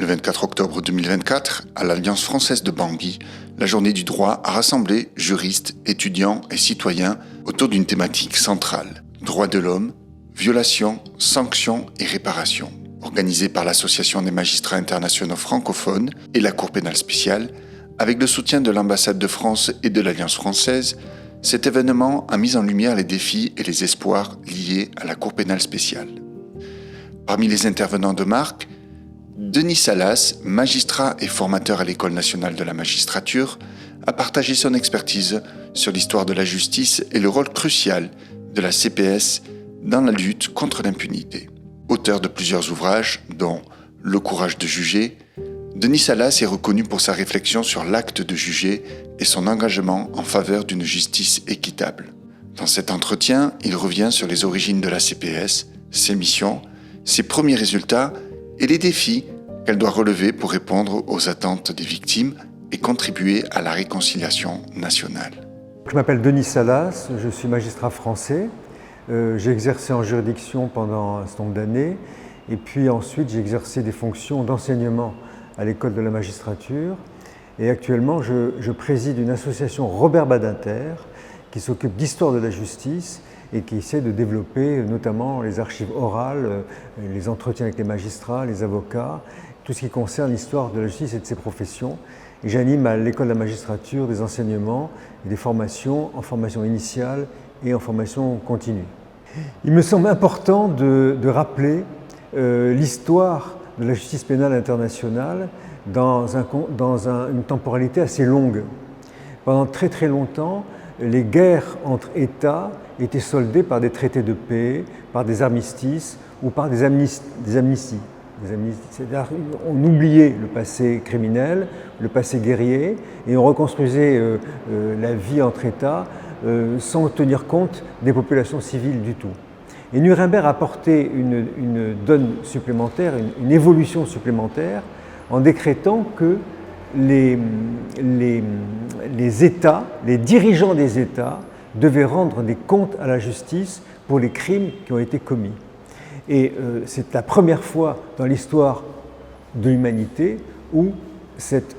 Le 24 octobre 2024, à l'Alliance française de Bangui, la journée du droit a rassemblé juristes, étudiants et citoyens autour d'une thématique centrale, droits de l'homme, violations, sanctions et réparations. Organisée par l'Association des magistrats internationaux francophones et la Cour pénale spéciale, avec le soutien de l'ambassade de France et de l'Alliance française, cet événement a mis en lumière les défis et les espoirs liés à la Cour pénale spéciale. Parmi les intervenants de marque, Denis Salas, magistrat et formateur à l'École nationale de la magistrature, a partagé son expertise sur l'histoire de la justice et le rôle crucial de la CPS dans la lutte contre l'impunité. Auteur de plusieurs ouvrages, dont Le courage de juger, Denis Salas est reconnu pour sa réflexion sur l'acte de juger et son engagement en faveur d'une justice équitable. Dans cet entretien, il revient sur les origines de la CPS, ses missions, ses premiers résultats et les défis qu'elle doit relever pour répondre aux attentes des victimes et contribuer à la réconciliation nationale. Je m'appelle Denis Salas, je suis magistrat français. J'ai exercé en juridiction pendant un certain nombre d'années et puis ensuite j'ai exercé des fonctions d'enseignement à l'école de la magistrature et actuellement je préside une association Robert Badinter qui s'occupe d'histoire de la justice et qui essaie de développer notamment les archives orales, les entretiens avec les magistrats, les avocats, tout ce qui concerne l'histoire de la justice et de ses professions. Et j'anime à l'école de la magistrature des enseignements et des formations en formation initiale et en formation continue. Il me semble important de rappeler l'histoire de la justice pénale internationale dans une temporalité assez longue. Pendant très très longtemps, les guerres entre États étaient soldées par des traités de paix, par des armistices ou par des amnisties. C'est-à-dire on oubliait le passé criminel, le passé guerrier, et on reconstruisait la vie entre États sans tenir compte des populations civiles du tout. Et Nuremberg a apporté une donne supplémentaire, une évolution supplémentaire, en décrétant que les États, les dirigeants des États, devaient rendre des comptes à la justice pour les crimes qui ont été commis. Et c'est la première fois dans l'histoire de l'humanité où cet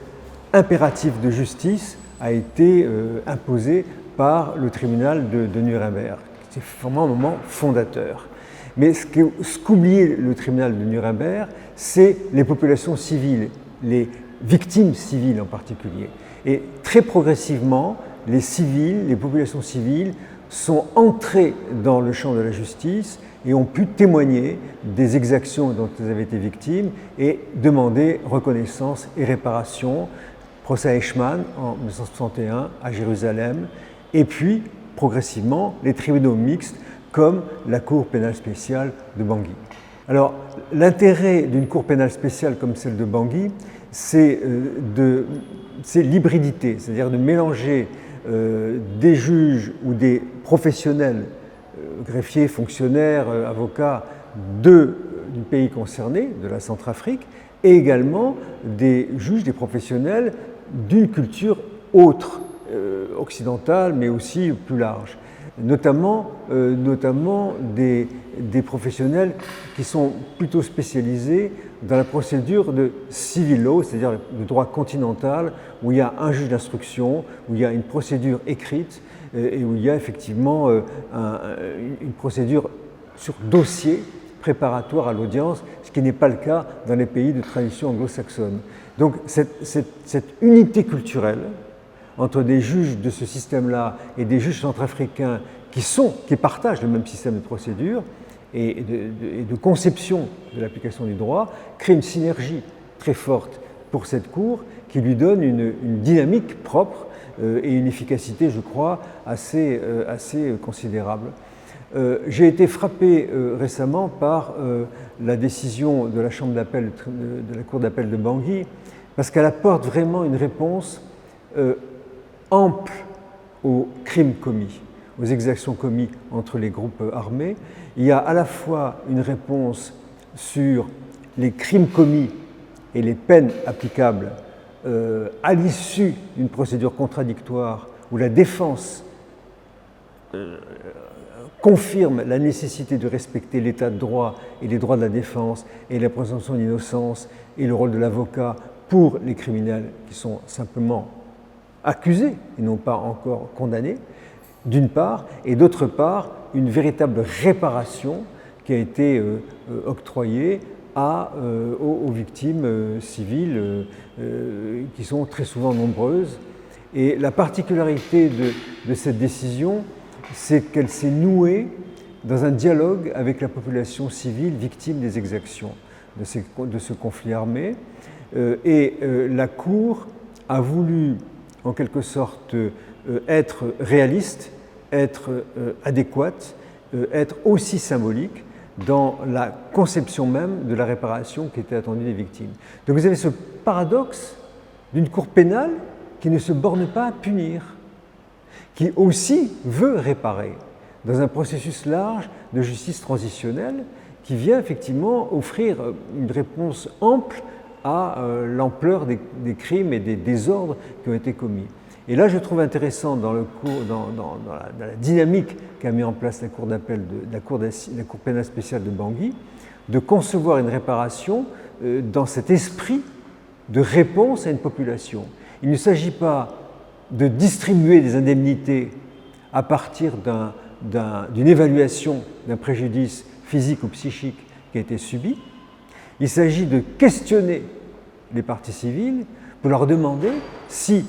impératif de justice a été imposé par le tribunal de Nuremberg. C'est vraiment un moment fondateur. Mais ce qu'oubliait le tribunal de Nuremberg, c'est les populations civiles, les victimes civiles en particulier. Et très progressivement, les civils, les populations civiles sont entrées dans le champ de la justice et ont pu témoigner des exactions dont elles avaient été victimes et demander reconnaissance et réparation. Procès Eichmann en 1961 à Jérusalem, et puis progressivement les tribunaux mixtes comme la Cour pénale spéciale de Bangui. Alors l'intérêt d'une Cour pénale spéciale comme celle de Bangui, c'est l'hybridité, c'est-à-dire de mélanger des juges ou des professionnels, greffiers, fonctionnaires, avocats du pays concerné, de la Centrafrique, et également des juges, des professionnels d'une culture autre, occidentale, mais aussi plus large. Notamment des professionnels qui sont plutôt spécialisés dans la procédure de civil law, c'est-à-dire le droit continental, où il y a un juge d'instruction, où il y a une procédure écrite et où il y a effectivement une procédure sur dossier préparatoire à l'audience, ce qui n'est pas le cas dans les pays de tradition anglo-saxonne. Donc cette unité culturelle entre des juges de ce système-là et des juges centrafricains qui partagent le même système de procédure et de conception de l'application du droit, crée une synergie très forte pour cette Cour qui lui donne une dynamique propre et une efficacité, je crois, assez considérable. J'ai été frappé récemment par la décision de la Chambre d'appel de la Cour d'appel de Bangui parce qu'elle apporte vraiment une réponse ample aux crimes commis, aux exactions commises entre les groupes armés. Il y a à la fois une réponse sur les crimes commis et les peines applicables à l'issue d'une procédure contradictoire où la défense confirme la nécessité de respecter l'état de droit et les droits de la défense et la présomption d'innocence et le rôle de l'avocat pour les criminels qui sont simplement accusés et non pas encore condamnés, d'une part, et d'autre part, une véritable réparation qui a été octroyée aux victimes civiles qui sont très souvent nombreuses. Et la particularité de cette décision, c'est qu'elle s'est nouée dans un dialogue avec la population civile victime des exactions de ce conflit armé. La Cour a voulu, en quelque sorte, être réaliste, être adéquate, être aussi symbolique dans la conception même de la réparation qui était attendue des victimes. Donc vous avez ce paradoxe d'une cour pénale qui ne se borne pas à punir, qui aussi veut réparer dans un processus large de justice transitionnelle qui vient effectivement offrir une réponse ample à l'ampleur des crimes et des désordres qui ont été commis. Et là, je trouve intéressant dans la dynamique qu'a mis en place la Cour d'appel la Cour pénale spéciale de Bangui, de concevoir une réparation dans cet esprit de réponse à une population. Il ne s'agit pas de distribuer des indemnités à partir d'une évaluation d'un préjudice physique ou psychique qui a été subi. Il s'agit de questionner les parties civiles pour leur demander si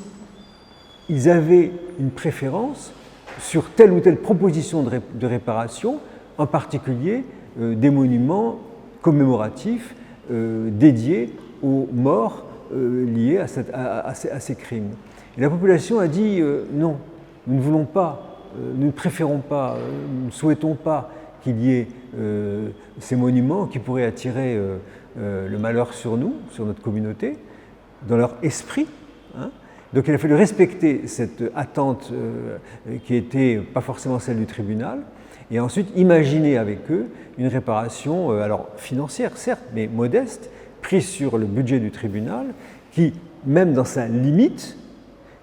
ils avaient une préférence sur telle ou telle proposition de réparation, en particulier des monuments commémoratifs dédiés aux morts liés à ces crimes. Et la population a dit non, nous ne voulons pas, nous ne préférons pas, nous ne souhaitons pas qu'il y ait ces monuments qui pourraient attirer le malheur sur nous, sur notre communauté, dans leur esprit. Hein. Donc il a fallu respecter cette attente qui n'était pas forcément celle du tribunal, et ensuite imaginer avec eux une réparation, alors financière certes, mais modeste, prise sur le budget du tribunal, qui, même dans sa limite,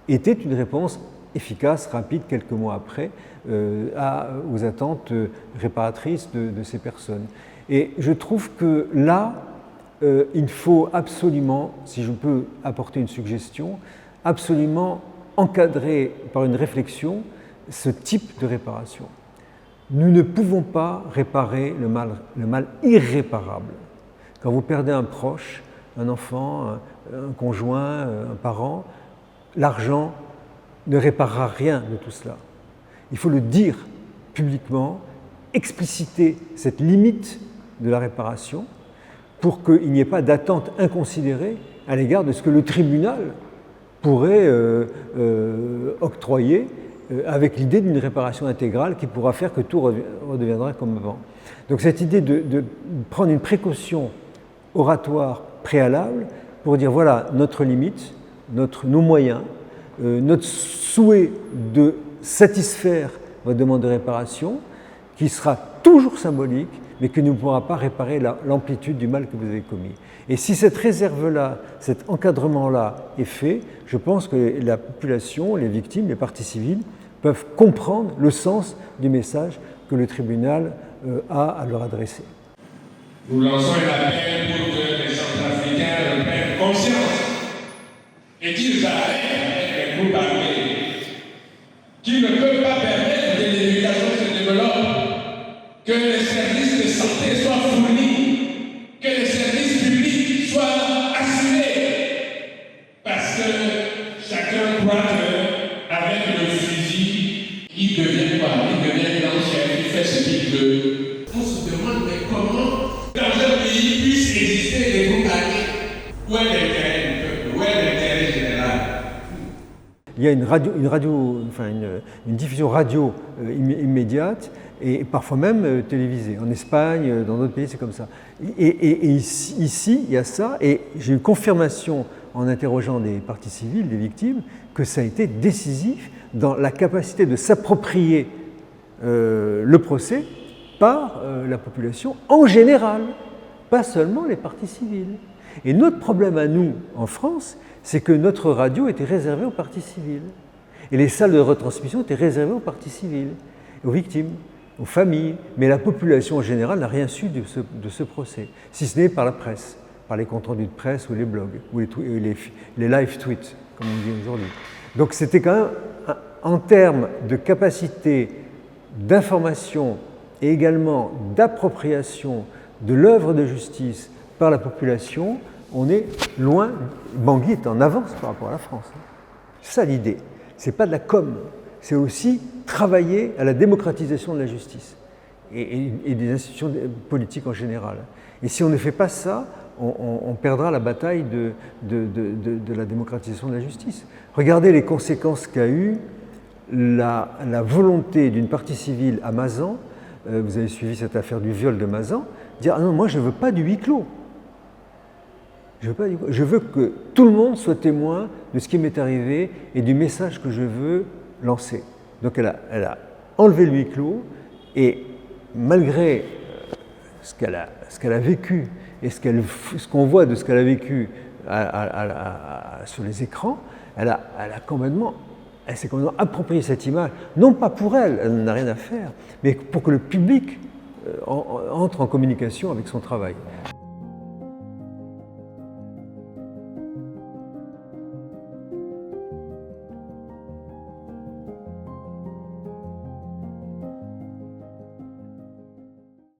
était une réponse efficace, rapide, quelques mois après, aux attentes réparatrices de ces personnes. Et je trouve que là, il faut absolument, si je peux apporter une suggestion, absolument encadrer par une réflexion ce type de réparation. Nous ne pouvons pas réparer le mal irréparable. Quand vous perdez un proche, un enfant, un conjoint, un parent, l'argent ne réparera rien de tout cela. Il faut le dire publiquement, expliciter cette limite de la réparation pour qu'il n'y ait pas d'attente inconsidérée à l'égard de ce que le tribunal pourrait octroyer avec l'idée d'une réparation intégrale qui pourra faire que tout redeviendra comme avant. Donc cette idée de prendre une précaution oratoire préalable pour dire voilà notre limite, nos moyens, notre souhait de satisfaire votre demande de réparation, qui sera toujours symbolique, mais qui ne pourra pas réparer l'amplitude du mal que vous avez commis. Et si cette réserve-là, cet encadrement-là est fait, je pense que la population, les victimes, les parties civiles peuvent comprendre le sens du message que le tribunal a à leur adresser. Nous lançons un appel pour que les Centrafricains prennent conscience et qu'ils arrêtent avec les groupes armés qui ne peuvent pas permettre que l'éducation se développe, que les services de santé soient fournis, que les services publics soient assurés. Parce que chacun croit qu'avec le fusil, il devient quoi? Il devient l'ancien, il fait ce qu'il veut. On se demande mais comment dans un pays puisse exister des groupes armés? Où est l'intérêt du peuple? Où est l'intérêt général? Il y a une diffusion radio immédiate et parfois même télévisée. En Espagne, dans d'autres pays, c'est comme ça. Et ici, il y a ça, et j'ai eu confirmation en interrogeant des parties civiles, des victimes, que ça a été décisif dans la capacité de s'approprier le procès par la population en général, pas seulement les parties civiles. Et notre problème à nous, en France, c'est que notre radio était réservée aux parties civiles. Et les salles de retransmission étaient réservées aux parties civiles. aux victimes, aux familles, mais la population en général n'a rien su de ce procès, si ce n'est par la presse, par les comptes rendus de presse ou les blogs, ou les live tweets, comme on dit aujourd'hui. Donc c'était quand même, en termes de capacité d'information et également d'appropriation de l'œuvre de justice par la population, on est loin, Bangui est en avance par rapport à la France. C'est ça l'idée. Ce n'est pas de la com', c'est aussi travailler à la démocratisation de la justice et des institutions politiques en général. Et si on ne fait pas ça, on perdra la bataille de la démocratisation de la justice. Regardez les conséquences qu'a eu la volonté d'une partie civile à Mazan, vous avez suivi cette affaire du viol de Mazan, dire « Ah non, moi je ne veux pas du huis clos. Je veux que tout le monde soit témoin de ce qui m'est arrivé et du message que je veux lancer. » Donc elle a enlevé le huis clos et malgré ce qu'elle a vécu et ce qu'on voit de ce qu'elle a vécu sur les écrans, elle s'est complètement approprié cette image, non pas pour elle, elle n'en a rien à faire, mais pour que le public entre en communication avec son travail.